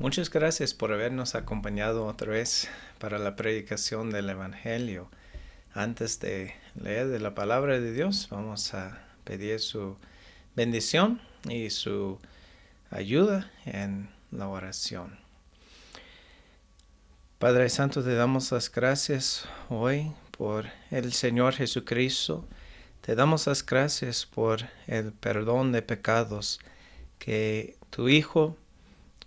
Muchas gracias por habernos acompañado otra vez para la predicación del Evangelio. Antes de leer de la palabra de Dios, vamos a pedir su bendición y su ayuda en la oración. Padre Santo, te damos las gracias hoy por el Señor Jesucristo. Te damos las gracias por el perdón de pecados que tu Hijo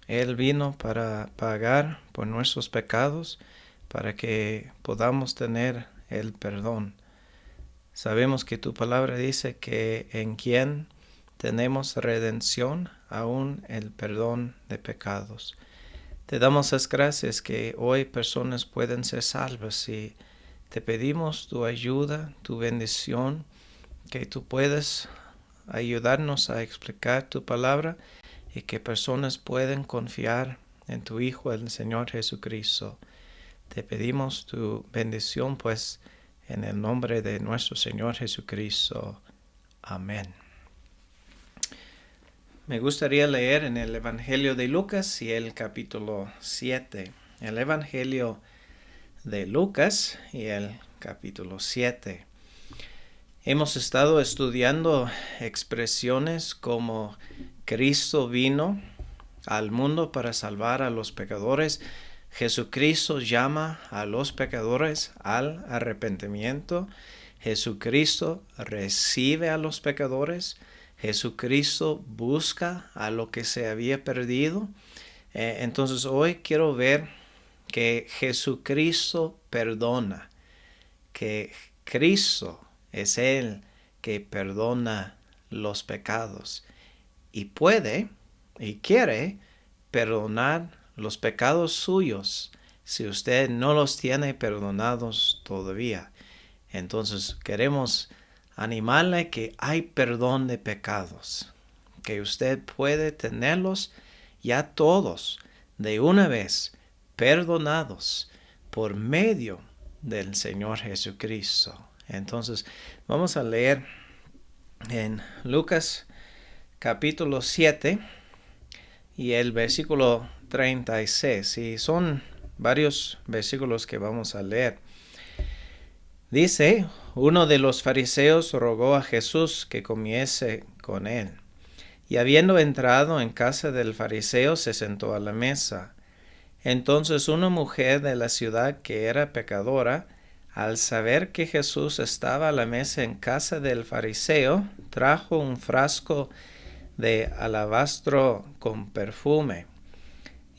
Él vino para pagar por nuestros pecados, para que podamos tener el perdón. Sabemos que tu palabra dice que en quien tenemos redención, aún el perdón de pecados. Te damos las gracias que hoy personas pueden ser salvas y te pedimos tu ayuda, tu bendición, que tú puedas ayudarnos a explicar tu palabra y que personas puedan confiar en tu Hijo, el Señor Jesucristo. Te pedimos tu bendición, pues, en el nombre de nuestro Señor Jesucristo. Amén. Me gustaría leer en el Evangelio de Lucas y el capítulo 7. El Evangelio de Lucas y el capítulo 7. Hemos estado estudiando expresiones como Cristo vino al mundo para salvar a los pecadores. Jesucristo llama a los pecadores al arrepentimiento. Jesucristo recibe a los pecadores. Jesucristo busca a lo que se había perdido. Entonces hoy quiero ver que Jesucristo perdona, que Cristo es Él que perdona los pecados y puede y quiere perdonar los pecados suyos si usted no los tiene perdonados todavía. Entonces queremos animarle que hay perdón de pecados, que usted puede tenerlos ya todos de una vez perdonados por medio del Señor Jesucristo. Entonces vamos a leer en Lucas capítulo 7 y el versículo 36. Y son varios versículos que vamos a leer. Dice, uno de los fariseos rogó a Jesús que comiese con él. Y habiendo entrado en casa del fariseo, se sentó a la mesa. Entonces una mujer de la ciudad que era pecadora, al saber que Jesús estaba a la mesa en casa del fariseo, trajo un frasco de alabastro con perfume.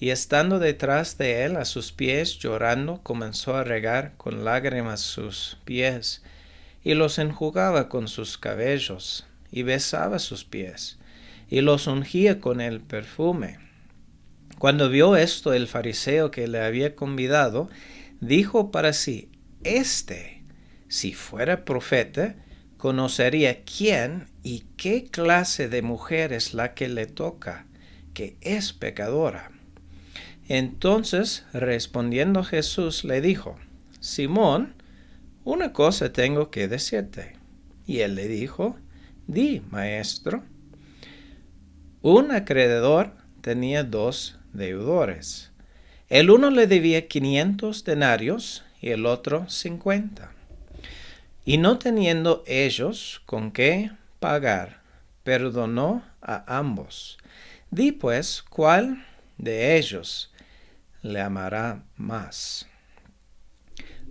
Y estando detrás de él a sus pies, llorando, comenzó a regar con lágrimas sus pies, y los enjugaba con sus cabellos, y besaba sus pies, y los ungía con el perfume. Cuando vio esto el fariseo que le había convidado, dijo para sí, si fuera profeta, conocería quién y qué clase de mujer es la que le toca, que es pecadora. Entonces, respondiendo Jesús, le dijo, Simón, una cosa tengo que decirte. Y él le dijo, di, maestro. Un acreedor tenía 2 deudores. El uno le debía 500 denarios y el otro 50. Y no teniendo ellos con qué pagar, perdonó a ambos. Di pues, ¿cuál de ellos le amará más?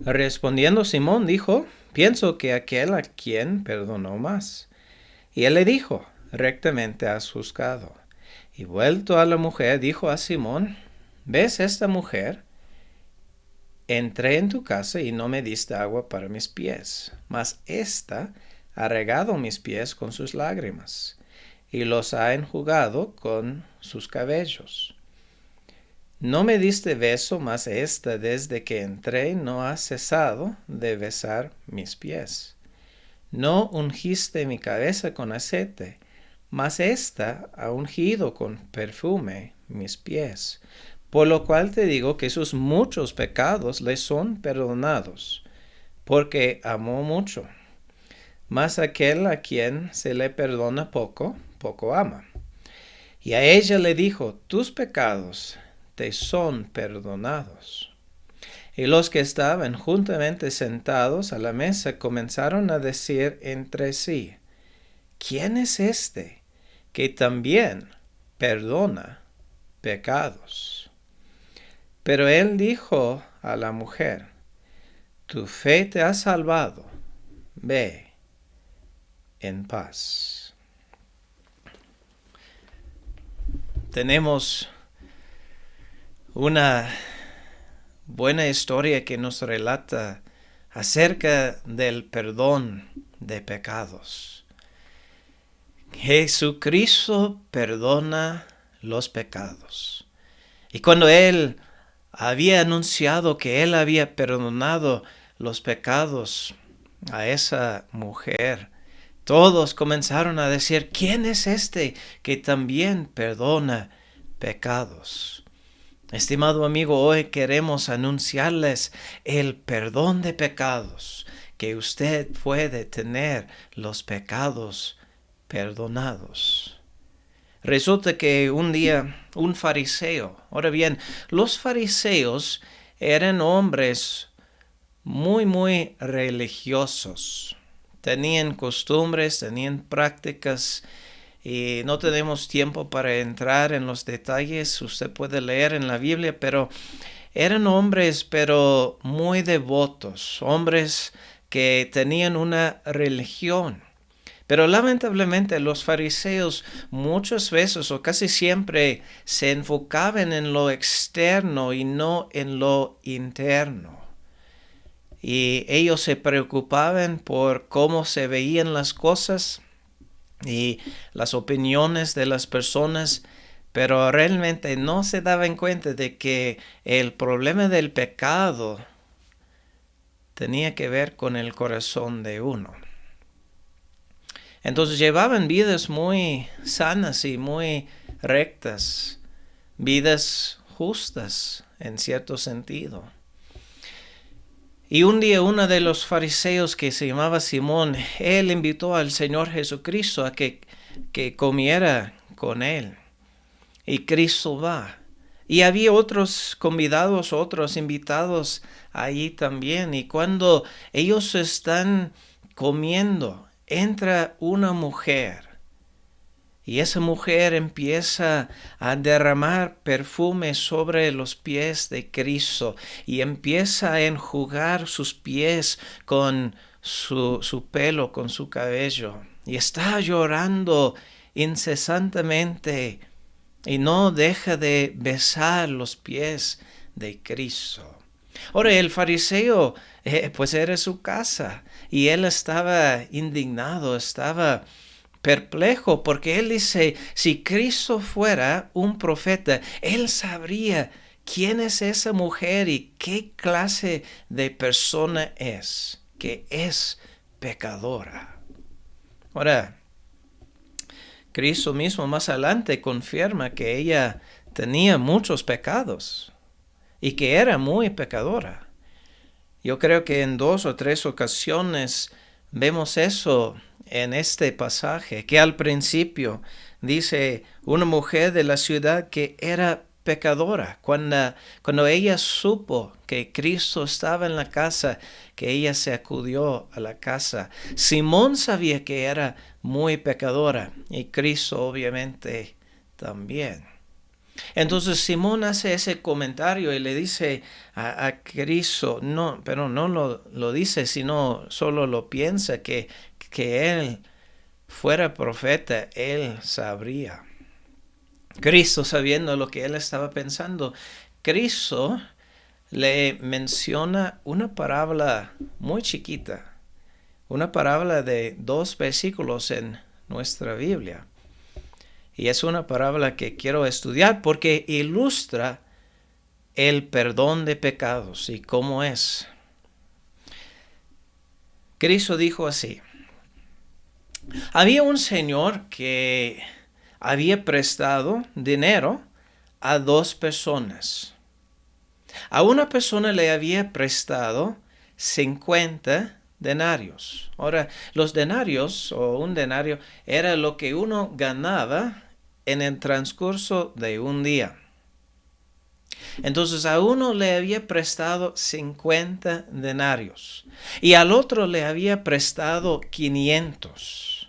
Respondiendo Simón dijo, pienso que aquel a quien perdonó más. Y él le dijo, rectamente has juzgado. Y vuelto a la mujer, dijo a Simón, ¿ves esta mujer? Entré en tu casa y no me diste agua para mis pies, mas ésta ha regado mis pies con sus lágrimas, y los ha enjugado con sus cabellos. No me diste beso, mas ésta desde que entré no ha cesado de besar mis pies. No ungiste mi cabeza con aceite, mas ésta ha ungido con perfume mis pies. Por lo cual te digo que sus muchos pecados le son perdonados, porque amó mucho. Mas aquel a quien se le perdona poco, poco ama. Y a ella le dijo, tus pecados te son perdonados. Y los que estaban juntamente sentados a la mesa comenzaron a decir entre sí, ¿quién es este que también perdona pecados? Pero él dijo a la mujer, tu fe te ha salvado, ve en paz. Tenemos una buena historia que nos relata acerca del perdón de pecados. Jesucristo perdona los pecados. Y cuando Él había anunciado que Él había perdonado los pecados a esa mujer, todos comenzaron a decir, ¿quién es este que también perdona pecados? Estimado amigo, hoy queremos anunciarles el perdón de pecados, que usted puede tener los pecados perdonados. Resulta que un día un fariseo, ahora bien, los fariseos eran hombres muy religiosos. Tenían costumbres, tenían prácticas y no tenemos tiempo para entrar en los detalles. Usted puede leer en la Biblia, pero eran hombres muy devotos, hombres que tenían una religión. Pero lamentablemente los fariseos muchas veces o casi siempre se enfocaban en lo externo y no en lo interno. Y ellos se preocupaban por cómo se veían las cosas y las opiniones de las personas, pero realmente no se daban cuenta de que el problema del pecado tenía que ver con el corazón de uno. Entonces llevaban vidas muy sanas y muy rectas, vidas justas en cierto sentido. Y un día uno de los fariseos que se llamaba Simón, él invitó al Señor Jesucristo a que comiera con él. Y Cristo va. Y había otros convidados, otros invitados allí también. Y cuando ellos están comiendo, entra una mujer. Y esa mujer empieza a derramar perfume sobre los pies de Cristo y empieza a enjugar sus pies con su pelo, con su cabello. Y está llorando incesantemente y no deja de besar los pies de Cristo. Ahora el fariseo, pues era su casa y él estaba indignado, estaba perplejo, porque él dice, si Cristo fuera un profeta, él sabría quién es esa mujer y qué clase de persona es, que es pecadora. Ahora, Cristo mismo más adelante confirma que ella tenía muchos pecados y que era muy pecadora. Yo creo que en 2 o 3 ocasiones vemos eso en este pasaje, que al principio dice una mujer de la ciudad que era pecadora. Cuando ella supo que Cristo estaba en la casa, que ella se acudió a la casa. Simón sabía que era muy pecadora y Cristo obviamente también. Entonces Simón hace ese comentario y le dice a Cristo, no, pero no lo dice, sino solo lo piensa, que él fuera profeta, él sabría. Cristo, sabiendo lo que él estaba pensando, Cristo le menciona una parábola muy chiquita, una parábola de 2 versículos en nuestra Biblia. Y es una parábola que quiero estudiar porque ilustra el perdón de pecados y cómo es. Cristo dijo así: había un señor que había prestado dinero a 2 personas. A una persona le había prestado 50 denarios. Ahora, los denarios o un denario era lo que uno ganaba en el transcurso de un día. Entonces a uno le había prestado 50 denarios y al otro le había prestado 500.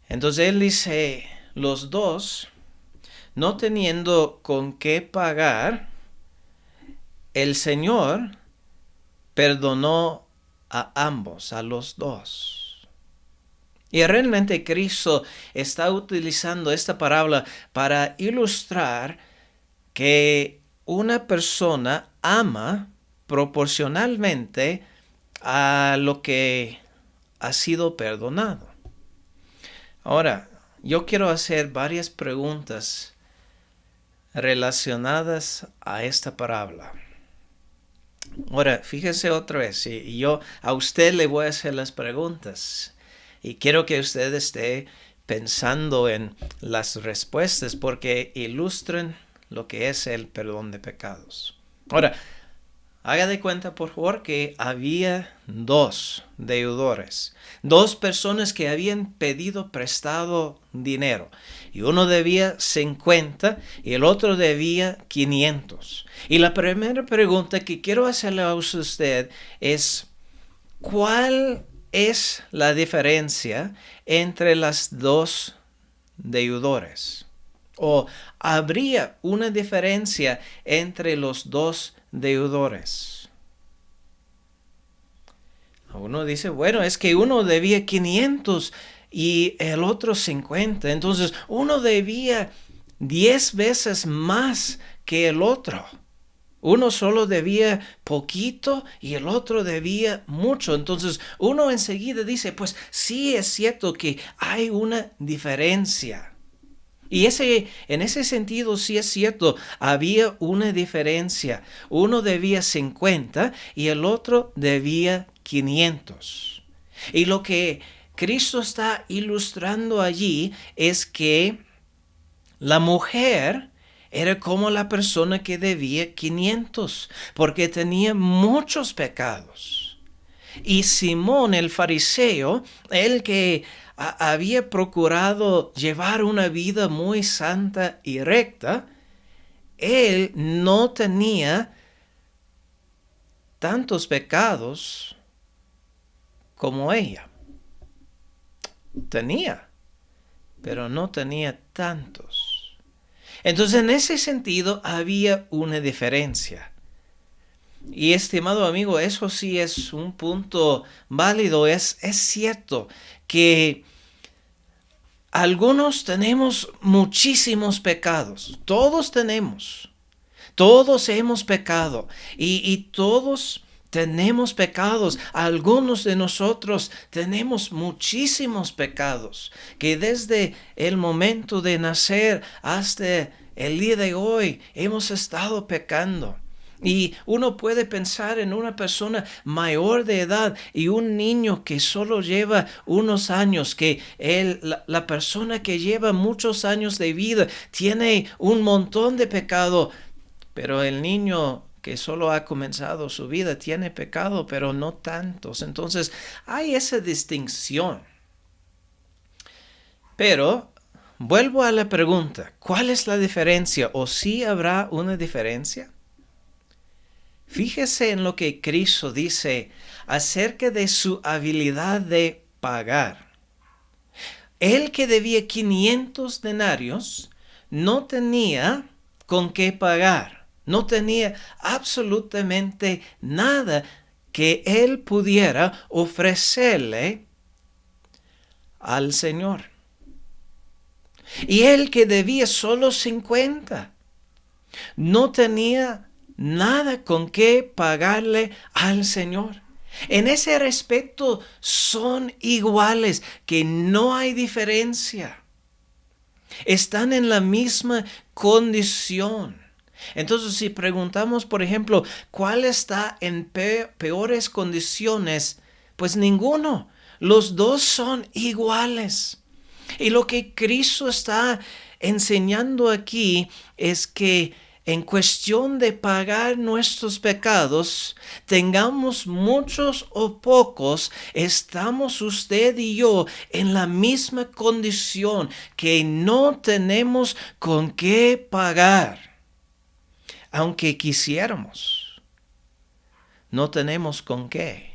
Entonces él dice, los dos, no teniendo con qué pagar, el Señor perdonó a ambos, a los dos. Y realmente Cristo está utilizando esta parábola para ilustrar que una persona ama proporcionalmente a lo que ha sido perdonado. Ahora, yo quiero hacer varias preguntas relacionadas a esta parábola. Ahora, fíjese otra vez, y yo a usted le voy a hacer las preguntas y quiero que usted esté pensando en las respuestas porque ilustran lo que es el perdón de pecados. Ahora, haga de cuenta, por favor, que había dos deudores, dos personas que habían pedido prestado dinero. Y uno debía 50 y el otro debía 500. Y la primera pregunta que quiero hacerle a usted es, ¿cuál es la diferencia entre las dos deudores? ¿O habría una diferencia entre los dos deudores? Uno dice, bueno, es que uno debía 500 y el otro 50. Entonces, uno debía 10 veces más que el otro. Uno solo debía poquito y el otro debía mucho. Entonces, uno enseguida dice, pues sí es cierto que hay una diferencia. Y en ese sentido sí es cierto, había una diferencia. Uno debía 50 y el otro debía 500. Y lo que Cristo está ilustrando allí es que la mujer era como la persona que debía 500, porque tenía muchos pecados. Y Simón el fariseo, el que había procurado llevar una vida muy santa y recta, él no tenía tantos pecados como ella. Tenía, pero no tenía tantos. Entonces, en ese sentido, había una diferencia. Y estimado amigo, eso sí es un punto válido. Es cierto que algunos tenemos muchísimos pecados. Todos tenemos. Todos hemos pecado. Y todos tenemos pecados. Algunos de nosotros tenemos muchísimos pecados. Que desde el momento de nacer hasta el día de hoy hemos estado pecando. Y uno puede pensar en una persona mayor de edad y un niño que solo lleva unos años, que la persona que lleva muchos años de vida tiene un montón de pecado, pero el niño que solo ha comenzado su vida tiene pecado, pero no tantos. Entonces hay esa distinción. Pero vuelvo a la pregunta, ¿cuál es la diferencia? ¿O sí habrá una diferencia? Fíjese en lo que Cristo dice acerca de su habilidad de pagar. El que debía 500 denarios no tenía con qué pagar. No tenía absolutamente nada que él pudiera ofrecerle al Señor. Y el que debía solo 50 no tenía nada con qué pagarle al Señor. En ese respecto son iguales, que no hay diferencia. Están en la misma condición. Entonces, si preguntamos, por ejemplo, ¿cuál está en peores condiciones? Pues ninguno. Los dos son iguales. Y lo que Cristo está enseñando aquí es que en cuestión de pagar nuestros pecados, tengamos muchos o pocos, estamos usted y yo en la misma condición, que no tenemos con qué pagar. aunque quisiéramos. No tenemos con qué.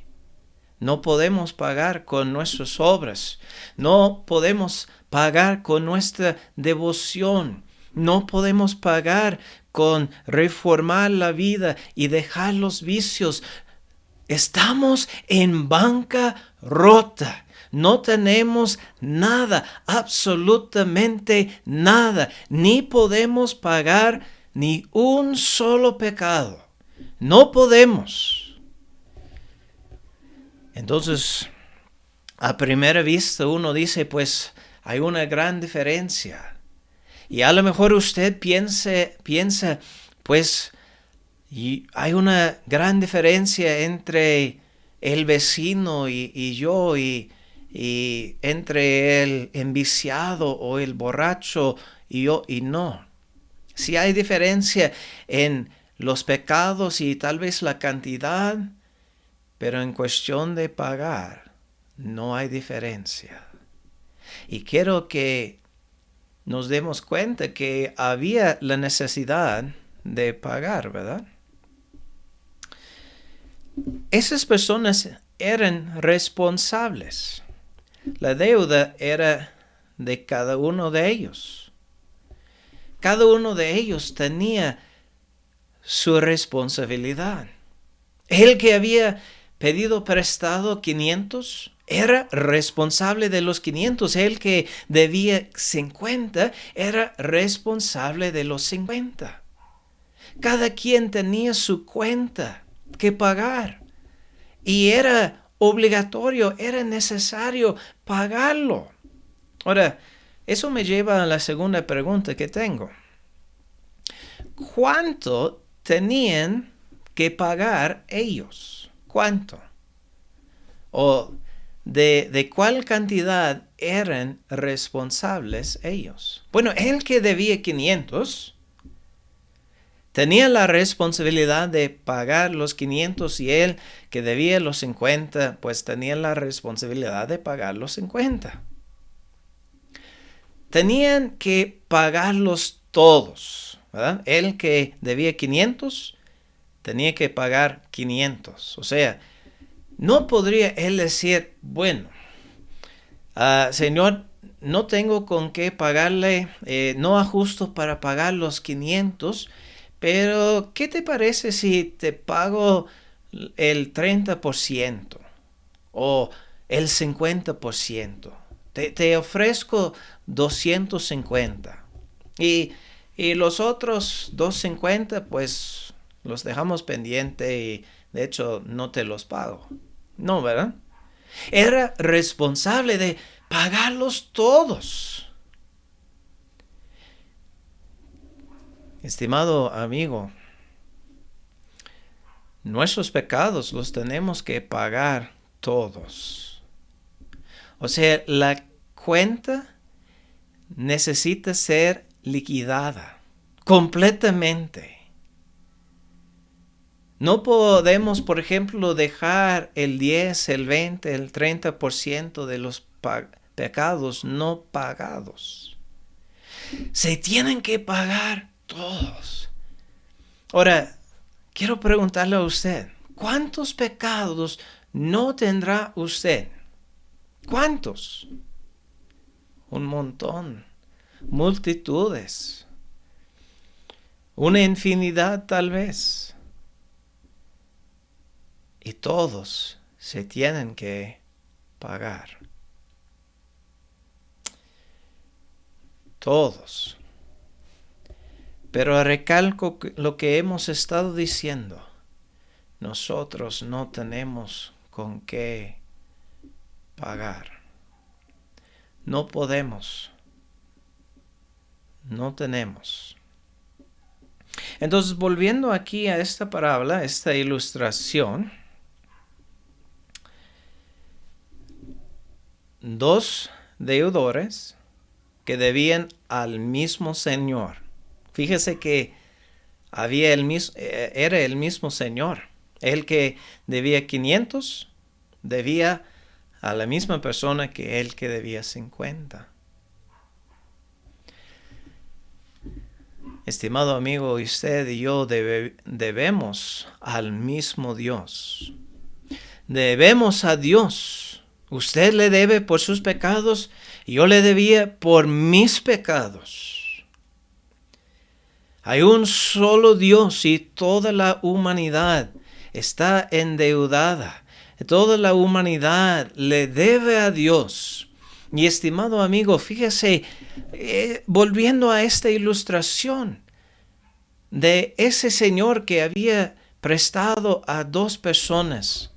No podemos pagar con nuestras obras. No podemos pagar con nuestra devoción. No podemos pagar con reformar la vida y dejar los vicios. Estamos en bancarrota. No tenemos nada, absolutamente nada. Ni podemos pagar ni un solo pecado. No podemos. Entonces, a primera vista uno dice, pues hay una gran diferencia. Y a lo mejor usted piensa, pues hay una gran diferencia entre el vecino y yo y entre el enviciado o el borracho y yo y no. Sí hay diferencia en los pecados y tal vez la cantidad, pero en cuestión de pagar no hay diferencia. Y quiero que nos demos cuenta que había la necesidad de pagar, ¿verdad? Esas personas eran responsables. La deuda era de cada uno de ellos. Cada uno de ellos tenía su responsabilidad. El que había pedido prestado 500 era responsable de los 500. El que debía 50 era responsable de los 50. Cada quien tenía su cuenta que pagar. Y era obligatorio, era necesario pagarlo. Ahora, eso me lleva a la segunda pregunta que tengo. ¿Cuánto tenían que pagar ellos? ¿Cuánto? ¿O de cuál cantidad eran responsables ellos? Bueno, el que debía 500 tenía la responsabilidad de pagar los 500 y él que debía los 50, pues tenía la responsabilidad de pagar los 50. Tenían que pagarlos todos, ¿verdad? El que debía 500 tenía que pagar 500. O sea, no podría él decir, bueno, Señor, no tengo con qué pagarle, no ajusto para pagar los 500, pero ¿qué te parece si te pago el 30% o el 50%? Te ofrezco 250 y los otros 250 pues los dejamos pendiente y de hecho no te los pago. No, ¿verdad? Era responsable de pagarlos todos. Estimado amigo, nuestros pecados los tenemos que pagar todos. O sea, la cuenta necesita ser liquidada completamente. No podemos, por ejemplo, dejar el 10, el 20, el 30% de los pecados no pagados. Se tienen que pagar todos. Ahora, quiero preguntarle a usted, ¿cuántos pecados no tendrá usted? ¿Cuántos? Un montón, multitudes, una infinidad tal vez. Y todos se tienen que pagar. Todos. Pero recalco lo que hemos estado diciendo. Nosotros no tenemos con qué pagar. No podemos. No tenemos. Entonces, volviendo aquí a esta parábola, esta ilustración, dos deudores que debían al mismo Señor. Fíjese que era el mismo Señor. El que debía 500 debía a la misma persona que el que debía 50. Estimado amigo, usted y yo debemos al mismo Dios. Debemos a Dios. Usted le debe por sus pecados, y yo le debía por mis pecados. Hay un solo Dios y toda la humanidad está endeudada. Toda la humanidad le debe a Dios. Y estimado amigo, fíjese, volviendo a esta ilustración de ese señor que había prestado a dos personas.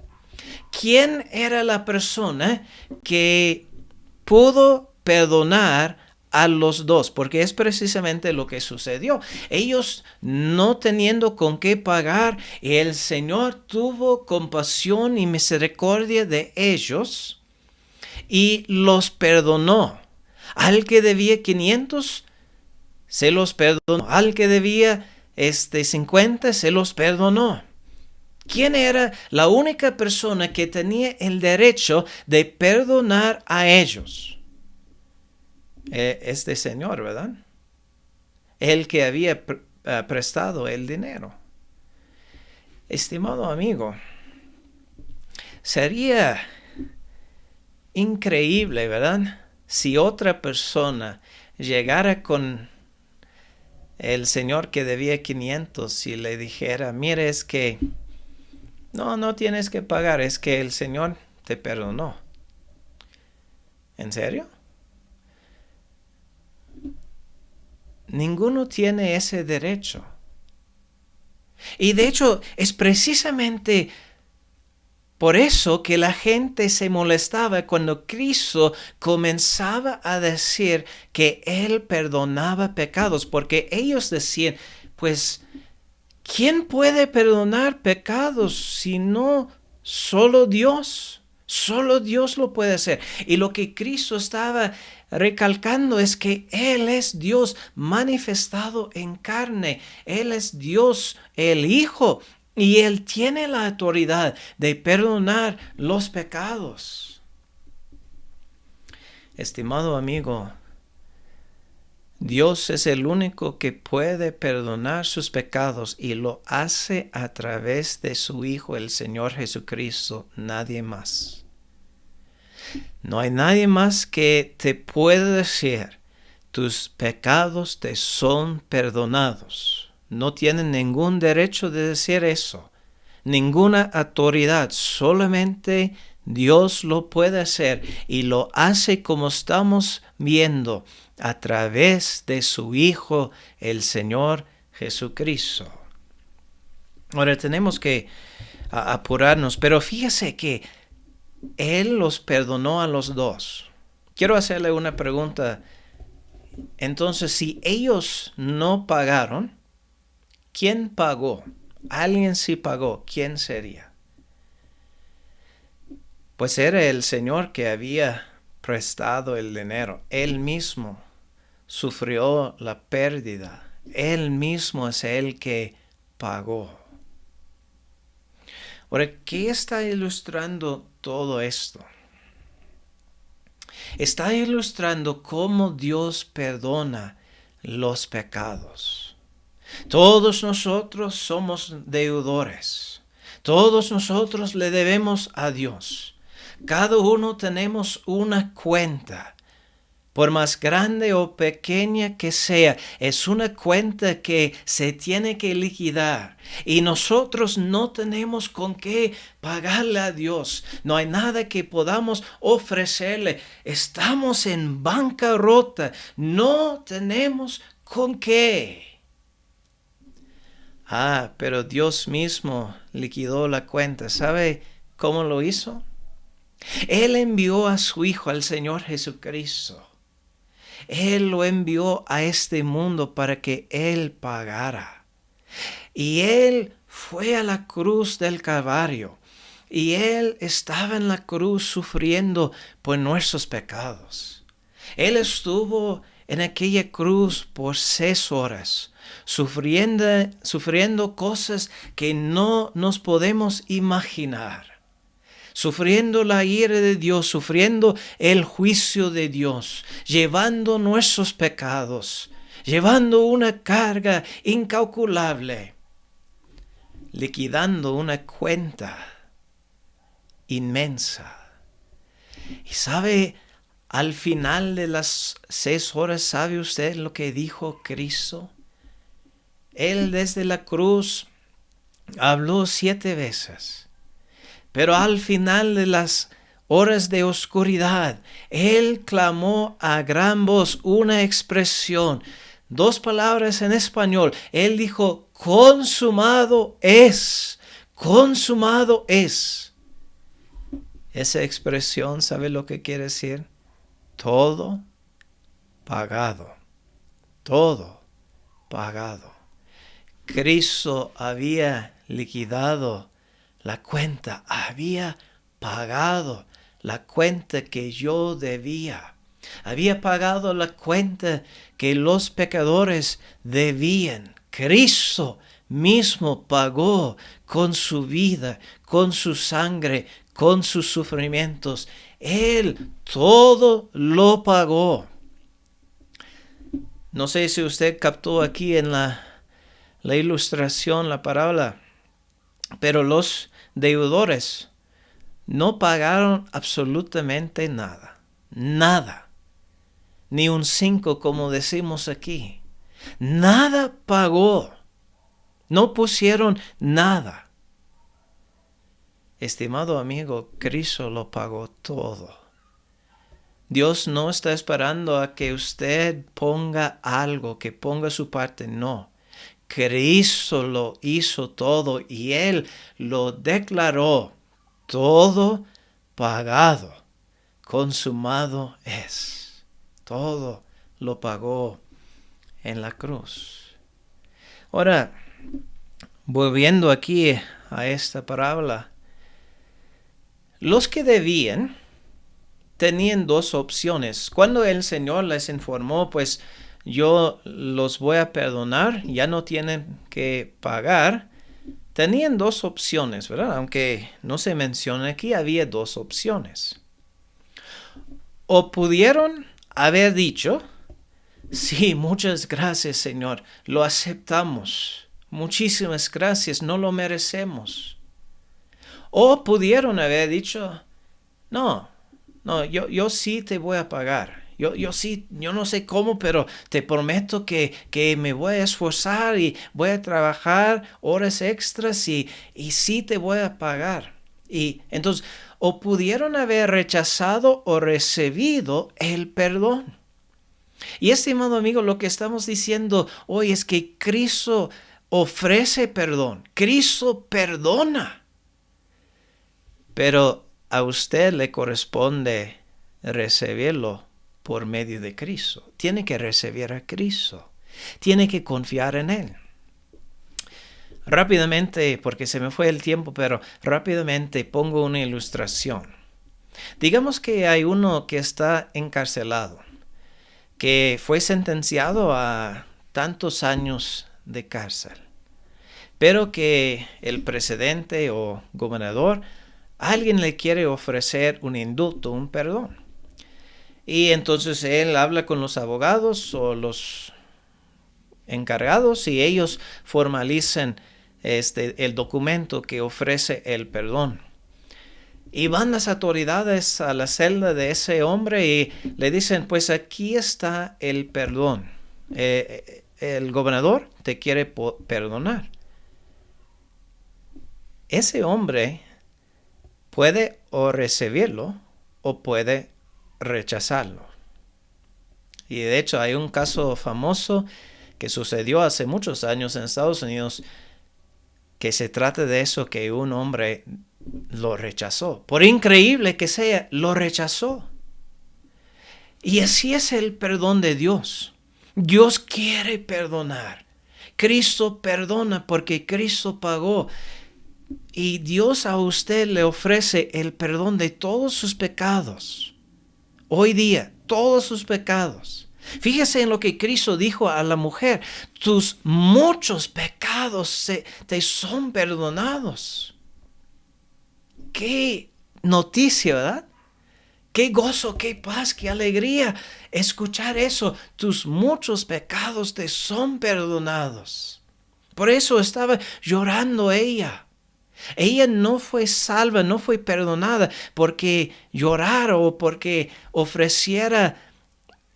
¿Quién era la persona que pudo perdonar a los dos? Porque es precisamente lo que sucedió. Ellos no teniendo con qué pagar, el Señor tuvo compasión y misericordia de ellos y los perdonó. Al que debía 500, se los perdonó. Al que debía 50, se los perdonó. ¿Quién era la única persona que tenía el derecho de perdonar a ellos? Este señor, ¿verdad? El que había prestado el dinero. Estimado amigo, sería increíble, ¿verdad? Si otra persona llegara con el señor que debía 500 y le dijera, mire, es que no tienes que pagar, es que el Señor te perdonó. ¿En serio? Ninguno tiene ese derecho. Y de hecho, es precisamente por eso que la gente se molestaba cuando Cristo comenzaba a decir que Él perdonaba pecados, porque ellos decían, pues, ¿quién puede perdonar pecados si no solo Dios? Solo Dios lo puede hacer. Y lo que Cristo estaba recalcando es que Él es Dios manifestado en carne. Él es Dios, el Hijo, y Él tiene la autoridad de perdonar los pecados. Estimado amigo, Dios es el único que puede perdonar sus pecados y lo hace a través de su Hijo, el Señor Jesucristo, nadie más. No hay nadie más que te pueda decir, tus pecados te son perdonados. No tienen ningún derecho de decir eso, ninguna autoridad, solamente Dios lo puede hacer y lo hace como estamos viendo a través de su Hijo, el Señor Jesucristo. Ahora tenemos que apurarnos, pero fíjese que Él los perdonó a los dos. Quiero hacerle una pregunta. Entonces, si ellos no pagaron, ¿quién pagó? Alguien sí pagó. ¿Quién sería? Pues era el Señor que había prestado el dinero. Él mismo sufrió la pérdida. Él mismo es el que pagó. Ahora, ¿qué está ilustrando todo esto? Está ilustrando cómo Dios perdona los pecados. Todos nosotros somos deudores. Todos nosotros le debemos a Dios. Cada uno tenemos una cuenta. Por más grande o pequeña que sea, es una cuenta que se tiene que liquidar. Y nosotros no tenemos con qué pagarle a Dios. No hay nada que podamos ofrecerle. Estamos en bancarrota. No tenemos con qué. Pero Dios mismo liquidó la cuenta. ¿Sabe cómo lo hizo? Él envió a su Hijo, al Señor Jesucristo. Él lo envió a este mundo para que Él pagara. Y Él fue a la cruz del Calvario. Y Él estaba en la cruz sufriendo por nuestros pecados. Él estuvo en aquella cruz por 6 horas, sufriendo cosas que no nos podemos imaginar. Sufriendo la ira de Dios, sufriendo el juicio de Dios, llevando nuestros pecados. llevando una carga incalculable, liquidando una cuenta inmensa. Y sabe, al final de las 6 horas, ¿sabe usted lo que dijo Cristo? Él desde la cruz habló 7 veces, pero al final de las horas de oscuridad, Él clamó a gran voz una expresión, 2 palabras en español. Él dijo, consumado es, consumado es. Esa expresión, ¿sabe lo que quiere decir? Todo pagado, todo pagado. Cristo había liquidado la cuenta, había pagado la cuenta que yo debía. Había pagado la cuenta que los pecadores debían. Cristo mismo pagó con su vida, con su sangre, con sus sufrimientos. Él todo lo pagó. No sé si usted captó aquí en la ilustración, la parábola, pero los deudores no pagaron absolutamente nada, nada, ni un 5 como decimos aquí, nada pagó, no pusieron nada. Estimado amigo, Cristo lo pagó todo. Dios no está esperando a que usted ponga algo, que ponga su parte, no. Cristo lo hizo todo y Él lo declaró todo pagado, consumado es. Todo lo pagó en la cruz. Ahora, volviendo aquí a esta parábola, los que debían tenían 2 opciones. Cuando el Señor les informó, pues yo los voy a perdonar, ya no tienen que pagar, tenían 2 opciones, ¿verdad? Aunque no se menciona aquí, había 2 opciones. O pudieron haber dicho, sí, muchas gracias, Señor, lo aceptamos, muchísimas gracias, no lo merecemos. O pudieron haber dicho, no, yo sí te voy a pagar. Yo sí, yo no sé cómo, pero te prometo que me voy a esforzar y voy a trabajar horas extras y sí te voy a pagar. Y entonces, o pudieron haber rechazado o recibido el perdón. Y estimado amigo, lo que estamos diciendo hoy es que Cristo ofrece perdón. Cristo perdona. Pero a usted le corresponde recibirlo por medio de Cristo. Tiene que recibir a Cristo. Tiene que confiar en Él. Rápidamente, porque se me fue el tiempo, pero rápidamente pongo una ilustración. Digamos que hay uno que está encarcelado, que fue sentenciado a tantos años de cárcel, pero que el presidente o gobernador, alguien le quiere ofrecer un indulto, un perdón. Y entonces él habla con los abogados o los encargados y ellos formalizan el documento que ofrece el perdón. Y van las autoridades a la celda de ese hombre y le dicen, pues aquí está el perdón. El gobernador te quiere perdonar. Ese hombre puede o recibirlo o puede rechazarlo. Y de hecho hay un caso famoso que sucedió hace muchos años en Estados Unidos que se trata de eso, que un hombre lo rechazó. Por increíble que sea, lo rechazó. Y así es el perdón de Dios. Dios quiere perdonar. Cristo perdona porque Cristo pagó. Y Dios a usted le ofrece el perdón de todos sus pecados. Hoy día, todos sus pecados. Fíjese en lo que Cristo dijo a la mujer. Tus muchos pecados te son perdonados. Qué noticia, ¿verdad? Qué gozo, qué paz, qué alegría escuchar eso. Tus muchos pecados te son perdonados. Por eso estaba llorando ella. Ella no fue salva, no fue perdonada porque llorara o porque ofreciera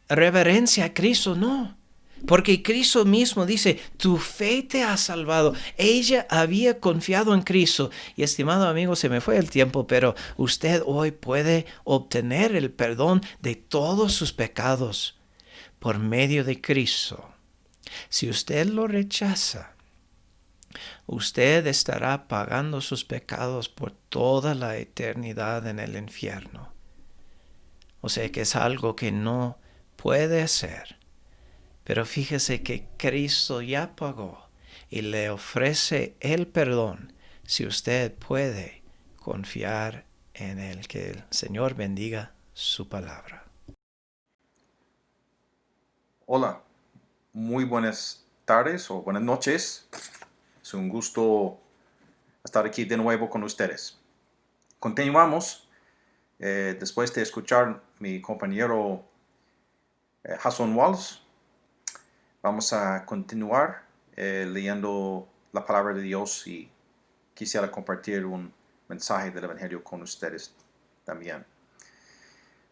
reverencia a Cristo, no. Porque Cristo mismo dice, tu fe te ha salvado. Ella había confiado en Cristo. Y estimado amigo, se me fue el tiempo, pero usted hoy puede obtener el perdón de todos sus pecados por medio de Cristo. Si usted lo rechaza, usted estará pagando sus pecados por toda la eternidad en el infierno. O sea que es algo que no puede hacer. Pero fíjese que Cristo ya pagó y le ofrece el perdón si usted puede confiar en Él. Que el Señor bendiga su palabra. Hola, muy buenas tardes o buenas noches. Es un gusto estar aquí de nuevo con ustedes. Continuamos, después de escuchar mi compañero Jason Walls. Vamos a continuar leyendo la palabra de Dios y quisiera compartir un mensaje del Evangelio con ustedes también.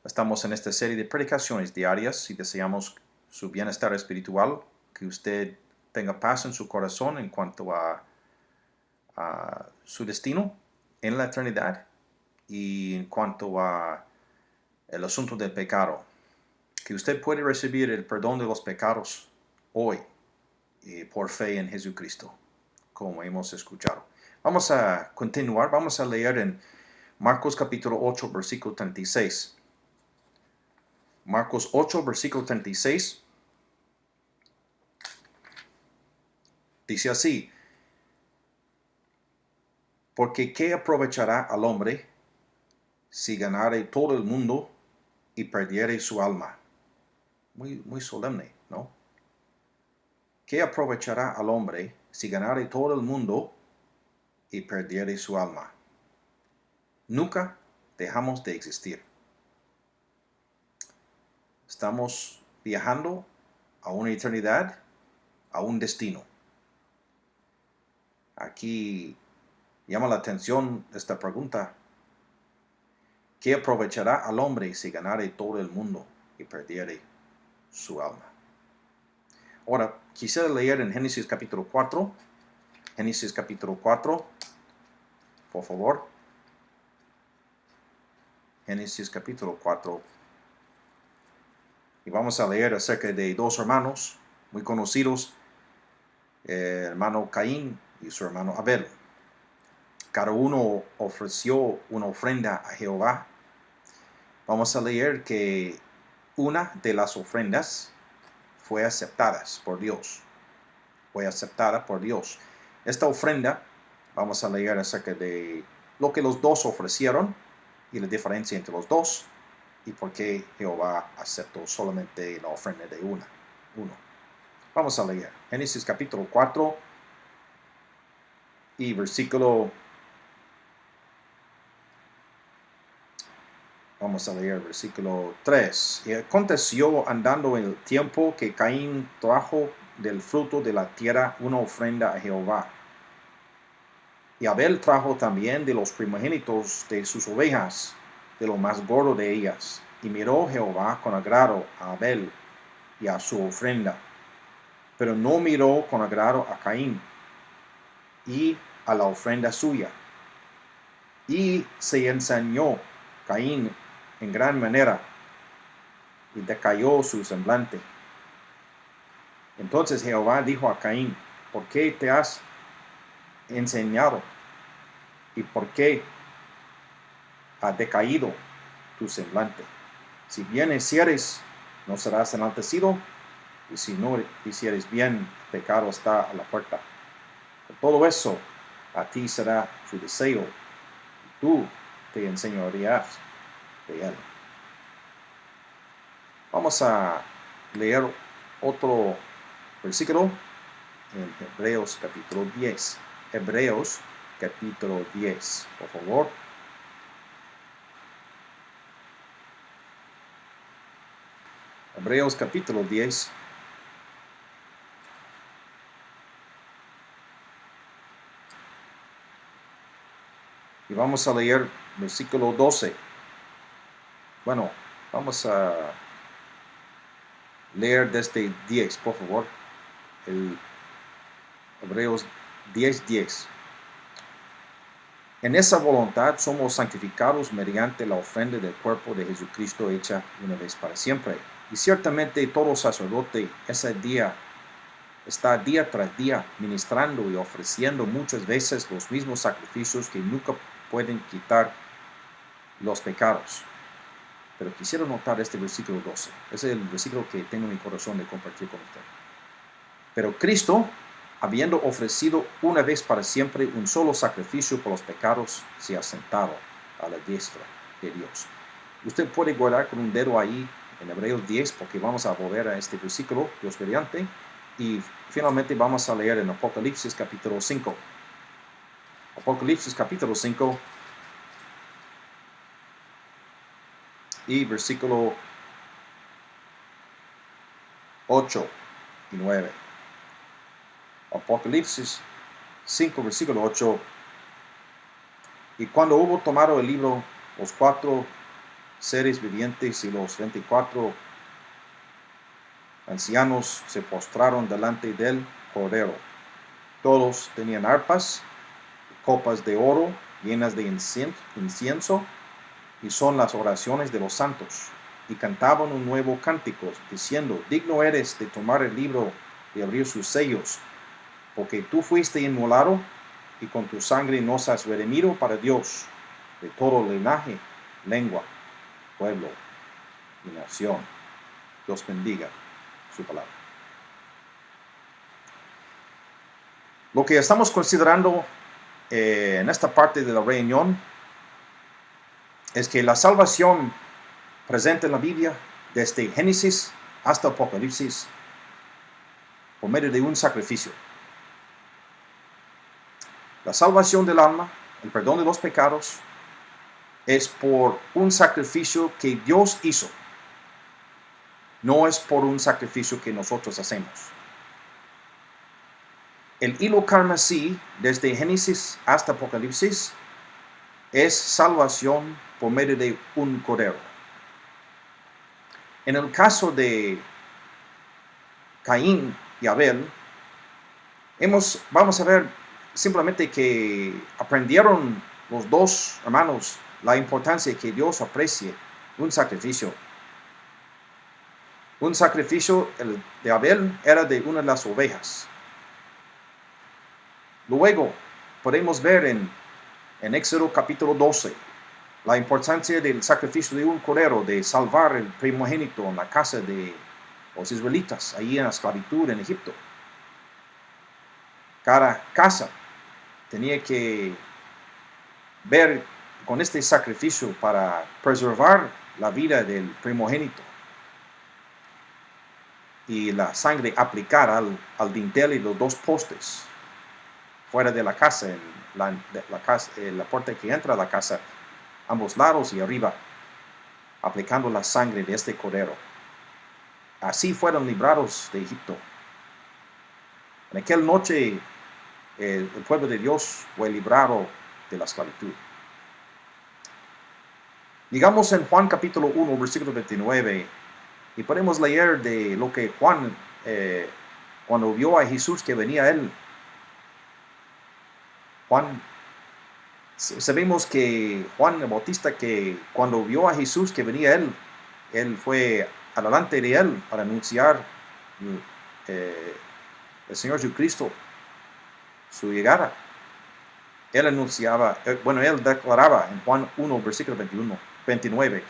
Estamos en esta serie de predicaciones diarias y deseamos su bienestar espiritual, que usted tenga paz en su corazón en cuanto a su destino en la eternidad y en cuanto a el asunto del pecado, que usted puede recibir el perdón de los pecados hoy por fe en Jesucristo, como hemos escuchado. Vamos a continuar, vamos a leer en Marcos capítulo 8, versículo 36. Marcos 8, versículo 36. Dice así: porque ¿qué aprovechará al hombre si ganare todo el mundo y perdiere su alma? Muy solemne, ¿no? ¿Qué aprovechará al hombre si ganare todo el mundo y perdiere su alma? Nunca dejamos de existir. Estamos viajando a una eternidad, a un destino. Aquí llama la atención esta pregunta: ¿qué aprovechará al hombre si ganare todo el mundo y perdiere su alma? Ahora, quisiera leer en Génesis capítulo 4. Génesis capítulo 4, por favor. Génesis capítulo 4. Y vamos a leer acerca de dos hermanos muy conocidos, el hermano Caín y su hermano Abel. Cada uno ofreció una ofrenda a Jehová. Vamos a leer que una de las ofrendas fue aceptada por Dios. Fue aceptada por Dios. Esta ofrenda, vamos a leer acerca de lo que los dos ofrecieron y la diferencia entre los dos y por qué Jehová aceptó solamente la ofrenda de uno. Vamos a leer Génesis capítulo 4 y vamos a leer versículo 3. Y aconteció andando el tiempo que Caín trajo del fruto de la tierra una ofrenda a Jehová. Y Abel trajo también de los primogénitos de sus ovejas, de lo más gordo de ellas. Y miró Jehová con agrado a Abel y a su ofrenda, pero no miró con agrado a Caín y a la ofrenda suya. Y se ensañó Caín en gran manera, y decayó su semblante. Entonces Jehová dijo a Caín: ¿por qué te has ensañado? ¿Y por qué ha decaído tu semblante? Si bien hicieres, no serás enaltecido, y si no hicieres bien, el pecado está a la puerta. Por todo eso, a ti será su deseo, y tú te enseñorearás de él. Vamos a leer otro versículo en Hebreos capítulo 10. Hebreos capítulo 10, por favor. Hebreos capítulo 10. Y vamos a leer versículo 12. Bueno, vamos a leer desde 10, por favor. El Hebreos 10:10. En esa voluntad somos santificados mediante la ofrenda del cuerpo de Jesucristo hecha una vez para siempre. Y ciertamente todo sacerdote ese día está día tras día ministrando y ofreciendo muchas veces los mismos sacrificios que nunca pueden quitar los pecados. Pero quisiera notar este versículo 12. Ese es el versículo que tengo en mi corazón de compartir con usted. Pero Cristo, habiendo ofrecido una vez para siempre un solo sacrificio por los pecados, se ha sentado a la diestra de Dios. Usted puede guardar con un dedo ahí en Hebreos 10, porque vamos a volver a este versículo, Dios mediante, y finalmente vamos a leer en Apocalipsis capítulo 5. Apocalipsis capítulo 5 y versículo 8 y 9. Apocalipsis 5, versículo 8. Y cuando hubo tomado el libro, los 4 seres vivientes y los 24 ancianos se postraron delante del Cordero. Todos tenían arpas y copas de oro llenas de incienso, y son las oraciones de los santos. Y cantaban un nuevo cántico, diciendo: digno eres de tomar el libro y abrir sus sellos, porque tú fuiste inmolado, y con tu sangre nos has redimido para Dios, de todo linaje, lengua, pueblo y nación. Dios bendiga su palabra. Lo que estamos considerando en esta parte de la reunión es que la salvación presente en la Biblia, desde Génesis hasta Apocalipsis, por medio de un sacrificio. La salvación del alma, el perdón de los pecados, es por un sacrificio que Dios hizo. No es por un sacrificio que nosotros hacemos. El hilo carmesí, desde Génesis hasta Apocalipsis, es salvación por medio de un cordero. En el caso de Caín y Abel, vamos a ver simplemente que aprendieron los dos hermanos la importancia que Dios aprecie un sacrificio. Un sacrificio, el de Abel, era de una de las ovejas. Luego podemos ver en Éxodo capítulo 12 la importancia del sacrificio de un cordero, de salvar el primogénito en la casa de los israelitas, ahí en la esclavitud en Egipto. Cada casa tenía que ver con este sacrificio para preservar la vida del primogénito, y la sangre aplicar al dintel y los dos postes fuera de la casa, en la puerta que entra a la casa, ambos lados y arriba, aplicando la sangre de este cordero. Así fueron librados de Egipto. En aquella noche el pueblo de Dios fue librado de la esclavitud. Llegamos en Juan capítulo 1, versículo 29, y podemos leer de lo que Juan, cuando vio a Jesús que venía a él, sabemos que Juan el Bautista, que cuando vio a Jesús que venía a él fue adelante de él para anunciar el Señor Jesucristo, su llegada. Él anunciaba, él declaraba en Juan 1, versículo 29,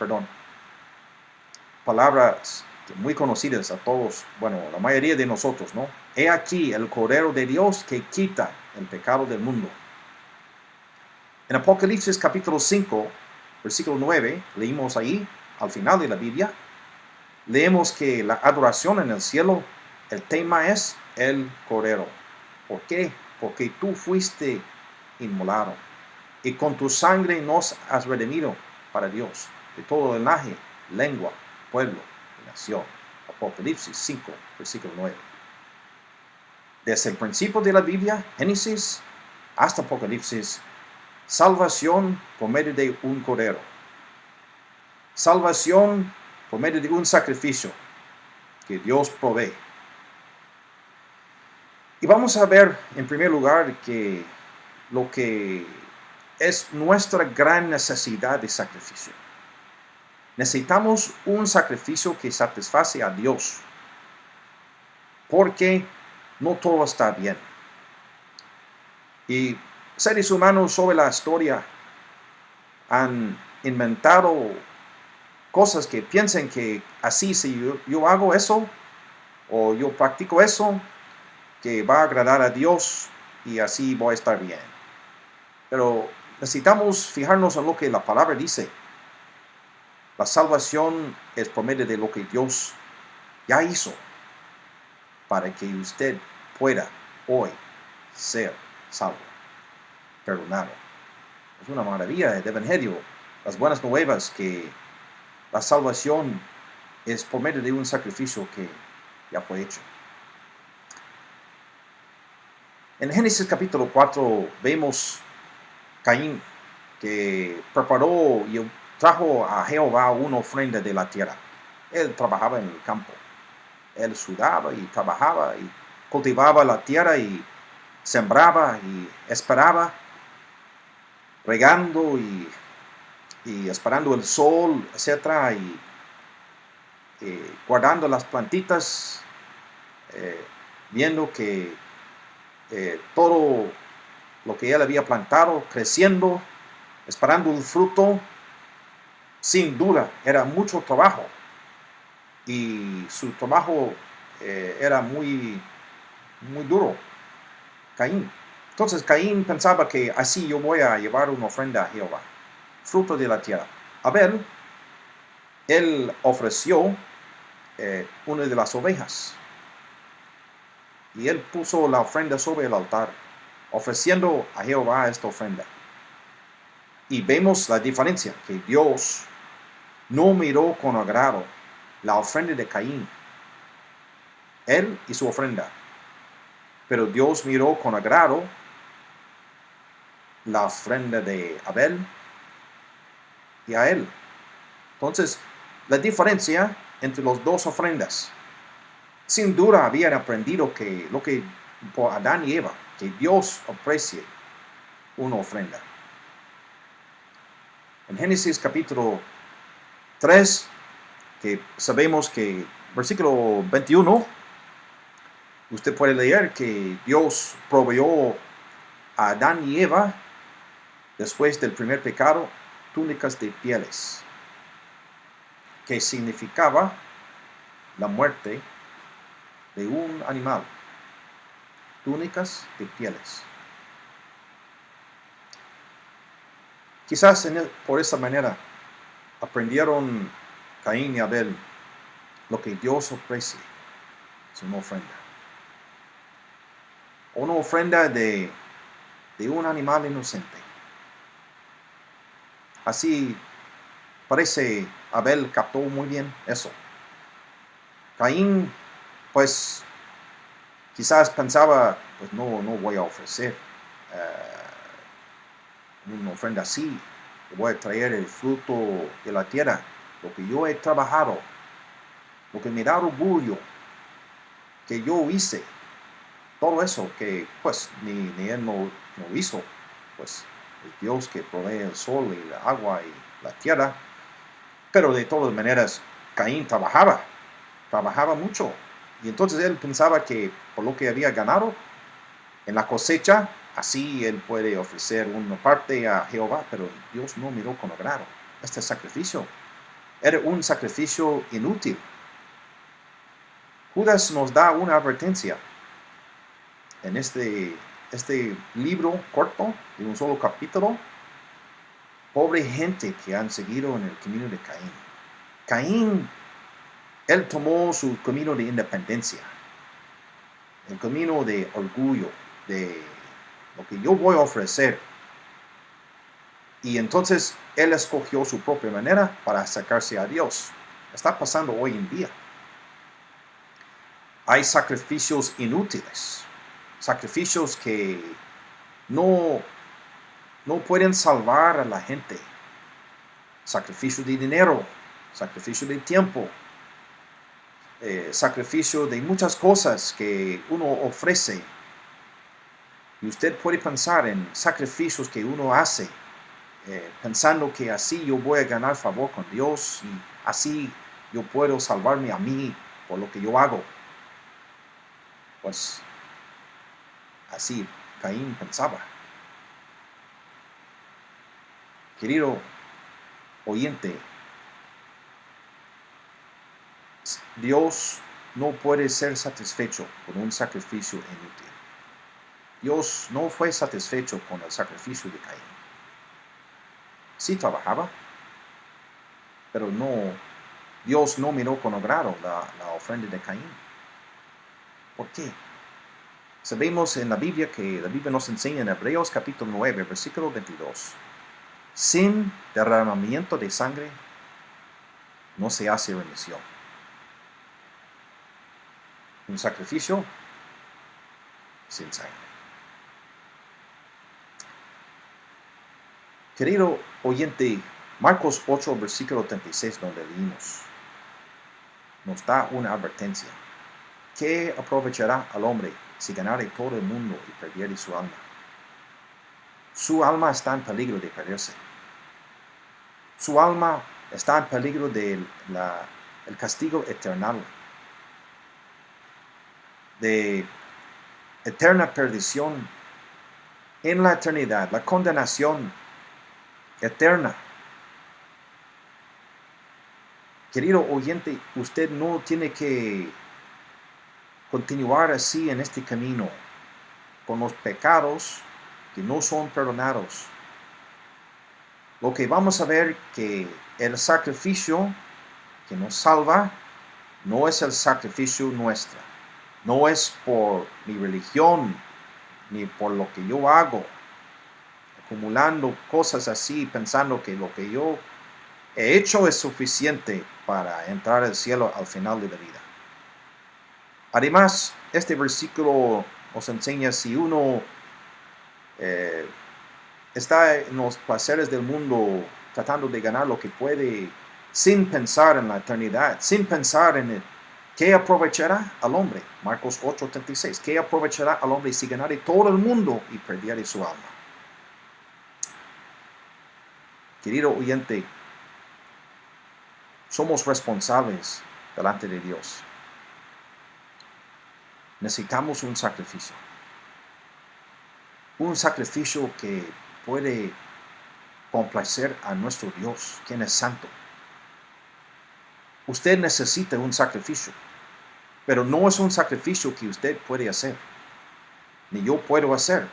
palabras muy conocidas a todos, la mayoría de nosotros, ¿no? He aquí el Cordero de Dios que quita el pecado del mundo. En Apocalipsis capítulo 5, versículo 9, leímos ahí, al final de la Biblia, leemos que la adoración en el cielo, el tema es el Cordero. ¿Por qué? Porque tú fuiste inmolado, y con tu sangre nos has redimido para Dios, de todo linaje, lengua, pueblo y nación. Apocalipsis 5, versículo 9. Desde el principio de la Biblia, Génesis, hasta Apocalipsis, salvación por medio de un cordero. Salvación por medio de un sacrificio que Dios provee. Y vamos a ver en primer lugar que lo que es nuestra gran necesidad de sacrificio. Necesitamos un sacrificio que satisface a Dios, porque no todo está bien. Y seres humanos sobre la historia han inventado cosas que piensen que así, si yo hago eso, o yo practico eso, que va a agradar a Dios y así voy a estar bien. Pero necesitamos fijarnos en lo que la palabra dice. La salvación es por medio de lo que Dios ya hizo para que usted pueda hoy ser salvo, perdonado. Es una maravilla del Evangelio, las buenas nuevas, que la salvación es por medio de un sacrificio que ya fue hecho. En Génesis capítulo 4 vemos Caín, que preparó y trajo a Jehová una ofrenda de la tierra. Él trabajaba en el campo. Él sudaba y trabajaba y cultivaba la tierra y sembraba y esperaba, regando y esperando el sol, etc. Y guardando las plantitas, viendo que todo lo que él había plantado, creciendo, esperando el fruto. Sin duda, era mucho trabajo. Y su trabajo era muy, muy duro. Caín. Entonces Caín pensaba que así yo voy a llevar una ofrenda a Jehová, fruto de la tierra. Abel, él ofreció una de las ovejas. Y él puso la ofrenda sobre el altar, ofreciendo a Jehová esta ofrenda. Y vemos la diferencia, que Dios no miró con agrado la ofrenda de Caín, él y su ofrenda. Pero Dios miró con agrado la ofrenda de Abel y a él. Entonces, la diferencia entre las dos ofrendas. Sin duda habían aprendido que lo que por Adán y Eva, que Dios aprecie una ofrenda. En Génesis capítulo 3, que sabemos que versículo 21, usted puede leer que Dios proveyó a Adán y Eva, después del primer pecado, túnicas de pieles, que significaba la muerte de un animal. Túnicas de pieles. Quizás por esa manera aprendieron Caín y Abel lo que Dios ofrece, es una ofrenda. Una ofrenda de un animal inocente. Así parece Abel captó muy bien eso. Caín, pues, quizás pensaba, pues no voy a ofrecer una ofrenda así. Voy a traer el fruto de la tierra, lo que yo he trabajado, lo que me da orgullo, que yo hice. Todo eso que pues ni él no hizo, pues es Dios que provee el sol y el agua y la tierra. Pero de todas maneras, Caín trabajaba mucho. Y entonces él pensaba que por lo que había ganado en la cosecha, así él puede ofrecer una parte a Jehová, pero Dios no miró con agrado este sacrificio. Era un sacrificio inútil. Judas nos da una advertencia en este libro corto de un solo capítulo. Pobre gente que han seguido en el camino de Caín. Caín, él tomó su camino de independencia, el camino de orgullo, de lo que yo voy a ofrecer. Y entonces él escogió su propia manera para acercarse a Dios. Está pasando hoy en día. Hay sacrificios inútiles, sacrificios que no pueden salvar a la gente. Sacrificio de dinero, sacrificio de tiempo, sacrificio de muchas cosas que uno ofrece. Y usted puede pensar en sacrificios que uno hace, pensando que así yo voy a ganar favor con Dios y así yo puedo salvarme a mí por lo que yo hago. Pues así Caín pensaba. Querido oyente, Dios no puede ser satisfecho con un sacrificio inútil. Dios no fue satisfecho con el sacrificio de Caín. Sí trabajaba, pero Dios no miró con agrado la ofrenda de Caín. ¿Por qué? Sabemos en la Biblia que la Biblia nos enseña en Hebreos capítulo 9, versículo 22. Sin derramamiento de sangre no se hace remisión. Un sacrificio sin sangre. Querido oyente, Marcos 8, versículo 36, donde leímos, nos da una advertencia. ¿Qué aprovechará al hombre si ganare todo el mundo y perdiere su alma? Su alma está en peligro de perderse. Su alma está en peligro del el castigo eterno, de eterna perdición en la eternidad, la condenación eterna. Querido oyente, usted no tiene que continuar así en este camino, con los pecados que no son perdonados. Lo que vamos a ver que el sacrificio que nos salva no es el sacrificio nuestro, no es por mi religión ni por lo que yo hago, acumulando cosas así, pensando que lo que yo he hecho es suficiente para entrar al cielo al final de la vida. Además, este versículo nos enseña si uno está en los placeres del mundo tratando de ganar lo que puede sin pensar en la eternidad, sin pensar en el ¿qué aprovechará al hombre? Marcos 8:36. ¿Qué aprovechará al hombre si ganare todo el mundo y perdiere su alma? Querido oyente, somos responsables delante de Dios. Necesitamos un sacrificio. Un sacrificio que puede complacer a nuestro Dios, quien es santo. Usted necesita un sacrificio, pero no es un sacrificio que usted puede hacer, ni yo puedo hacer.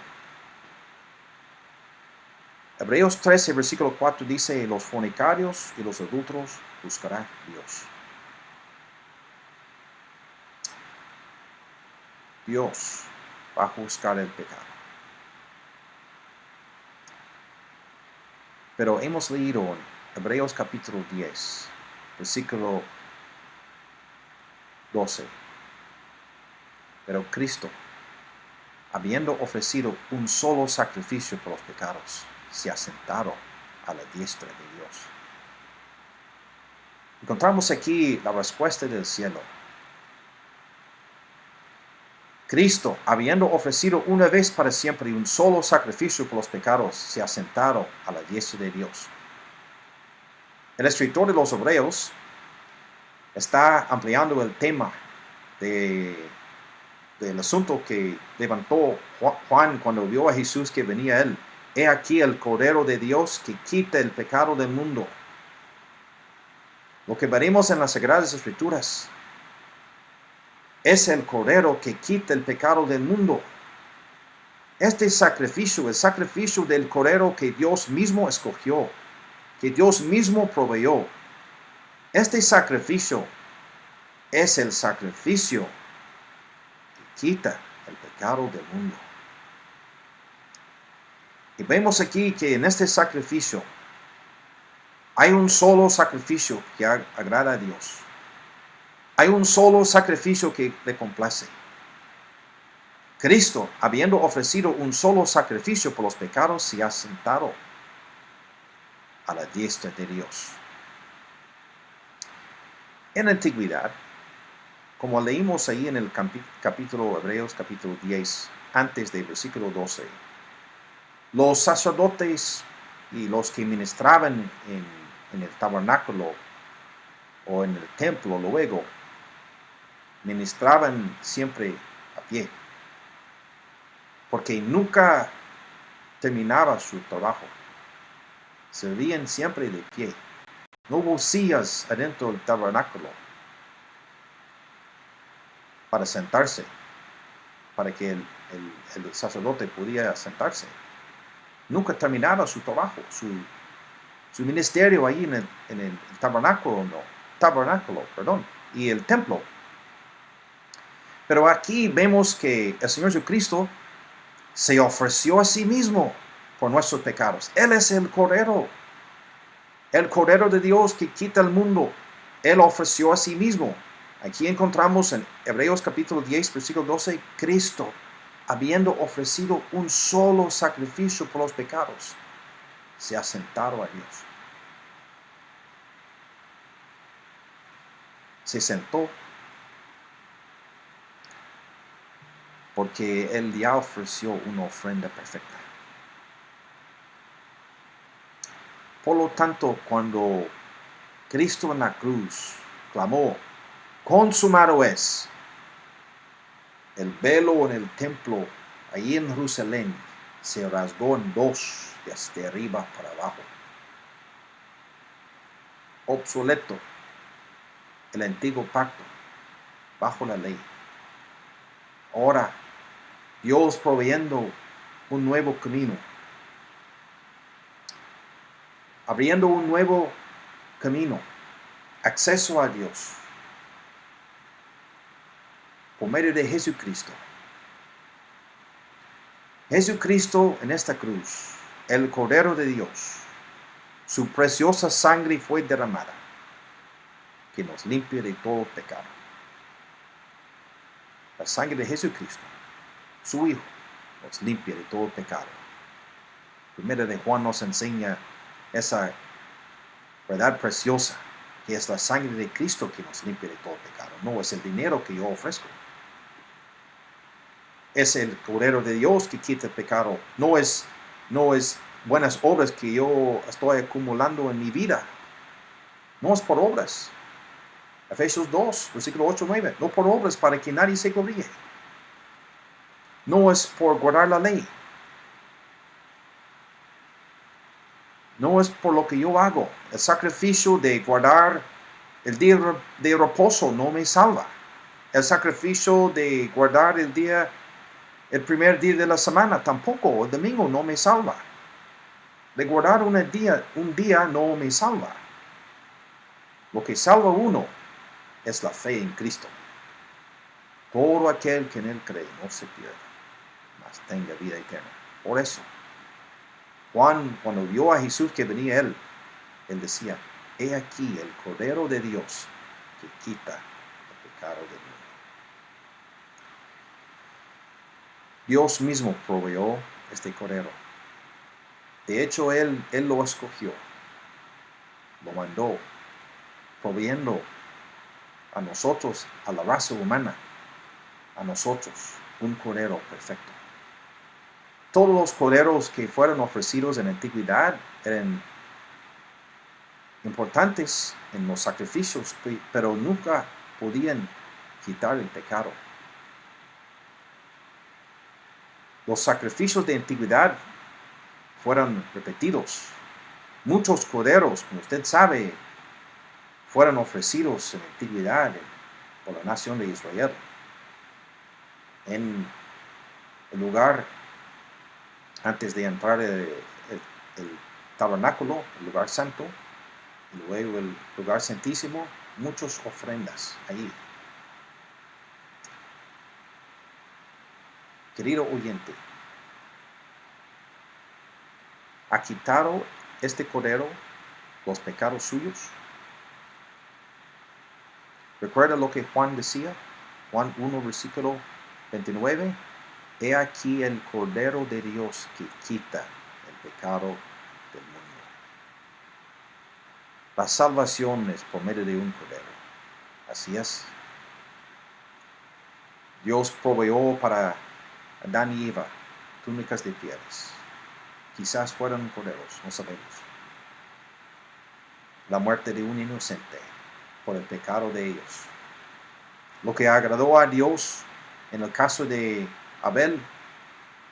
Hebreos 13, versículo 4 dice, los fornicarios y los adúlteros buscará Dios. Dios va a juzgar el pecado. Pero hemos leído en Hebreos capítulo 10, versículo 12. Pero Cristo, habiendo ofrecido un solo sacrificio por los pecados, se ha sentado a la diestra de Dios. Encontramos aquí la respuesta del cielo. Cristo, habiendo ofrecido una vez para siempre un solo sacrificio por los pecados, se ha sentado a la diestra de Dios. El escritor de los Hebreos está ampliando el tema del asunto que levantó Juan cuando vio a Jesús que venía él. He aquí el Cordero de Dios que quita el pecado del mundo. Lo que veremos en las Sagradas Escrituras es el Cordero que quita el pecado del mundo. Este sacrificio, el sacrificio del Cordero que Dios mismo escogió, que Dios mismo proveyó. Este sacrificio es el sacrificio que quita el pecado del mundo. Y vemos aquí que en este sacrificio hay un solo sacrificio que agrada a Dios. Hay un solo sacrificio que le complace. Cristo, habiendo ofrecido un solo sacrificio por los pecados, se ha sentado a la diestra de Dios. En la antigüedad, como leímos ahí en el capítulo Hebreos, capítulo 10, antes del versículo 12, los sacerdotes y los que ministraban en el tabernáculo o en el templo luego, ministraban siempre a pie, porque nunca terminaba su trabajo. Servían siempre de pie. No hubo sillas adentro del tabernáculo para sentarse, para que el sacerdote pudiera sentarse. Nunca terminaba su trabajo, su ministerio ahí en el tabernáculo, y el templo. Pero aquí vemos que el Señor Jesucristo se ofreció a sí mismo por nuestros pecados. Él es el Cordero de Dios que quita el mundo. Él ofreció a sí mismo. Aquí encontramos en Hebreos capítulo 10, versículo 12, Cristo, habiendo ofrecido un solo sacrificio por los pecados, se ha sentado a Dios. Se sentó porque Él ya ofreció una ofrenda perfecta. Por lo tanto, cuando Cristo en la cruz clamó, consumado es, el velo en el templo, allí en Jerusalén, se rasgó en dos, desde arriba para abajo. Obsoleto el antiguo pacto, bajo la ley. Ahora, Dios proveyendo un nuevo camino, abriendo un nuevo camino, acceso a Dios, por medio de Jesucristo. Jesucristo en esta cruz, el Cordero de Dios, su preciosa sangre fue derramada, que nos limpia de todo pecado. La sangre de Jesucristo, su Hijo, nos limpia de todo pecado. Primera de Juan nos enseña esa verdad preciosa, que es la sangre de Cristo que nos limpia de todo pecado. No es el dinero que yo ofrezco. Es el Cordero de Dios que quita el pecado. No es buenas obras que yo estoy acumulando en mi vida. No es por obras. Efesios 2, versículo 8, 9. No por obras para que nadie se gloríe. No es por guardar la ley. No es por lo que yo hago. El sacrificio de guardar el día de reposo no me salva. El sacrificio de guardar el primer día de la semana tampoco. El domingo no me salva. De guardar un día no me salva. Lo que salva a uno es la fe en Cristo. Todo aquel que en Él cree no se pierda, mas tenga vida eterna. Por eso, Juan, cuando vio a Jesús que venía Él decía, he aquí el Cordero de Dios que quita el pecado del mundo. Dios mismo proveyó este Cordero. De hecho, Él lo escogió, lo mandó, proveyendo a nosotros, a la raza humana, a nosotros, un Cordero perfecto. Todos los corderos que fueron ofrecidos en la antigüedad eran importantes en los sacrificios, pero nunca podían quitar el pecado. Los sacrificios de antigüedad fueron repetidos. Muchos corderos, como usted sabe, fueron ofrecidos en la antigüedad por la nación de Israel. En el lugar, antes de entrar el tabernáculo, el lugar santo, y luego el lugar santísimo, muchas ofrendas allí. Querido oyente, ¿ha quitado este cordero los pecados suyos? ¿Recuerda lo que Juan decía? Juan 1, versículo 29. He aquí el Cordero de Dios que quita el pecado del mundo. La salvación es por medio de un Cordero. Así es. Dios proveyó para Adán y Eva túnicas de pieles. Quizás fueran corderos, no sabemos. La muerte de un inocente por el pecado de ellos. Lo que agradó a Dios en el caso de Abel,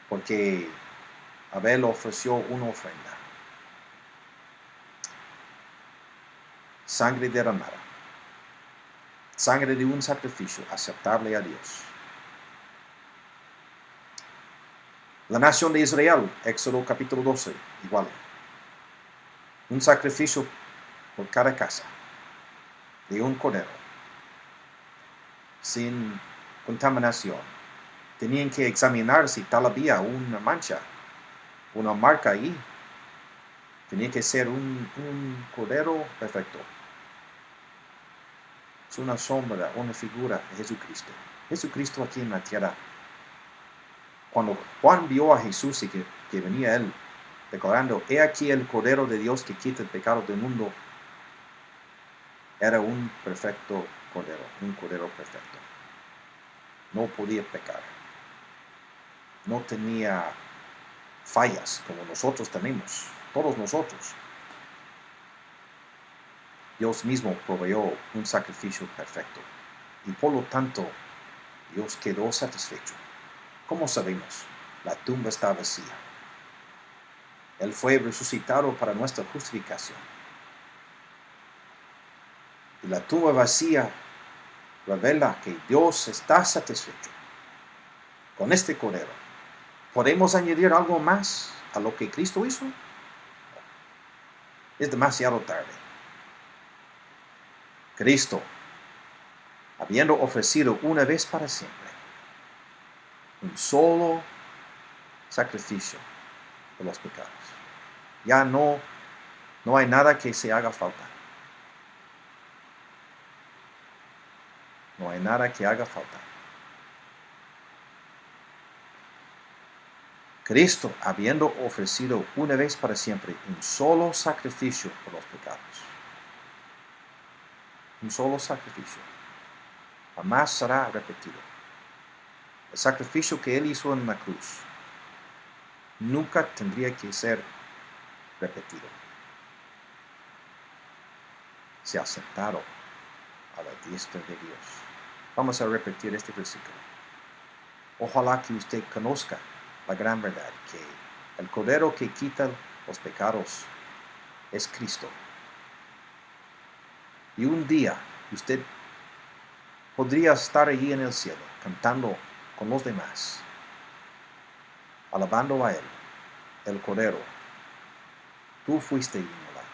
porque Abel ofreció una ofrenda. Sangre derramada. Sangre de un sacrificio aceptable a Dios. La nación de Israel, Éxodo capítulo 12, igual. Un sacrificio por cada casa de un cordero, sin contaminación. Tenían que examinar si tal había una mancha, una marca ahí. Tenía que ser un cordero perfecto. Es una sombra, una figura de Jesucristo. Jesucristo aquí en la tierra. Cuando Juan vio a Jesús y que venía él declarando, he aquí el Cordero de Dios que quita el pecado del mundo, era un perfecto Cordero, un Cordero perfecto. No podía pecar. No tenía fallas como nosotros tenemos, todos nosotros. Dios mismo proveyó un sacrificio perfecto y por lo tanto Dios quedó satisfecho. ¿Cómo sabemos? La tumba está vacía. Él fue resucitado para nuestra justificación. Y la tumba vacía revela que Dios está satisfecho con este Cordero. ¿Podemos añadir algo más a lo que Cristo hizo? No. Es demasiado tarde. Cristo, habiendo ofrecido una vez para siempre un solo sacrificio por los pecados, ya no hay nada que se haga falta. No hay nada que haga falta. Cristo, habiendo ofrecido una vez para siempre un solo sacrificio por los pecados. Un solo sacrificio. Jamás será repetido. El sacrificio que Él hizo en la cruz nunca tendría que ser repetido. Se ha sentado a la diestra de Dios. Vamos a repetir este versículo. Ojalá que usted conozca la gran verdad, que el Cordero que quita los pecados es Cristo. Y un día usted podría estar allí en el cielo, cantando con los demás, alabando a Él, el Cordero. Tú fuiste inmolado.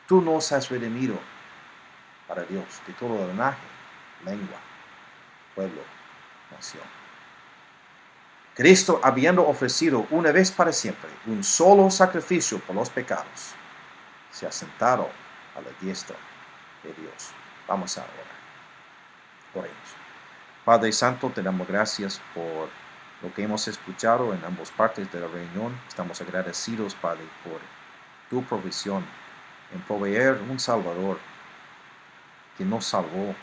Tú nos has redimido para Dios de todo linaje, lengua, pueblo, nación. Cristo, habiendo ofrecido una vez para siempre un solo sacrificio por los pecados, se ha sentado a la diestra de Dios. Vamos a orar. Oremos. Padre Santo, te damos gracias por lo que hemos escuchado en ambas partes de la reunión. Estamos agradecidos, Padre, por tu provisión en proveer un Salvador que nos salvó,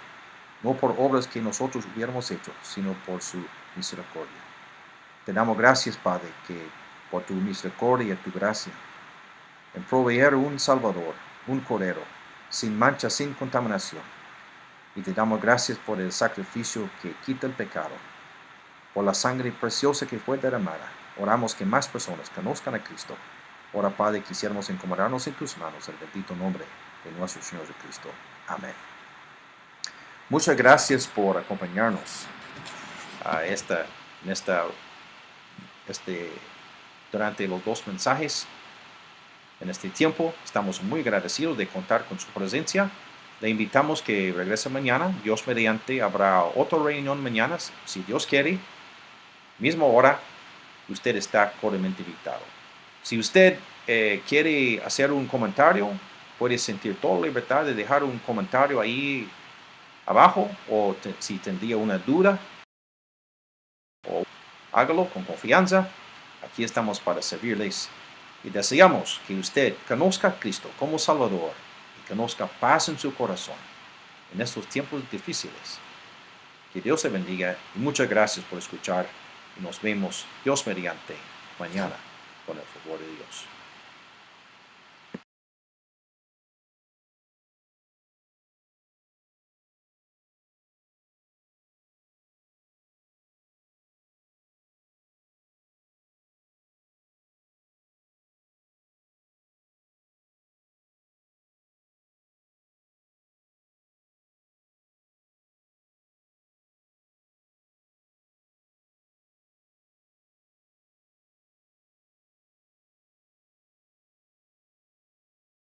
no por obras que nosotros hubiéramos hecho, sino por su misericordia. Te damos gracias, Padre, que por tu misericordia y tu gracia, en proveer un Salvador, un Cordero, sin mancha, sin contaminación. Y te damos gracias por el sacrificio que quita el pecado, por la sangre preciosa que fue derramada. Oramos que más personas conozcan a Cristo. Ahora, Padre, quisiéramos encomendarnos en tus manos el bendito nombre de nuestro Señor Jesucristo. Amén. Muchas gracias por acompañarnos durante los dos mensajes. En este tiempo estamos muy agradecidos de contar con su presencia. Le invitamos que regrese mañana. Dios mediante, habrá otra reunión mañana, si Dios quiere. Misma hora, usted está cordialmente invitado. Si usted quiere hacer un comentario, puede sentir toda la libertad de dejar un comentario ahí abajo, o si tendría una duda, o hágalo con confianza. Aquí estamos para servirles y deseamos que usted conozca a Cristo como Salvador y conozca paz en su corazón en estos tiempos difíciles. Que Dios te bendiga y muchas gracias por escuchar y nos vemos, Dios mediante, mañana con el favor de Dios.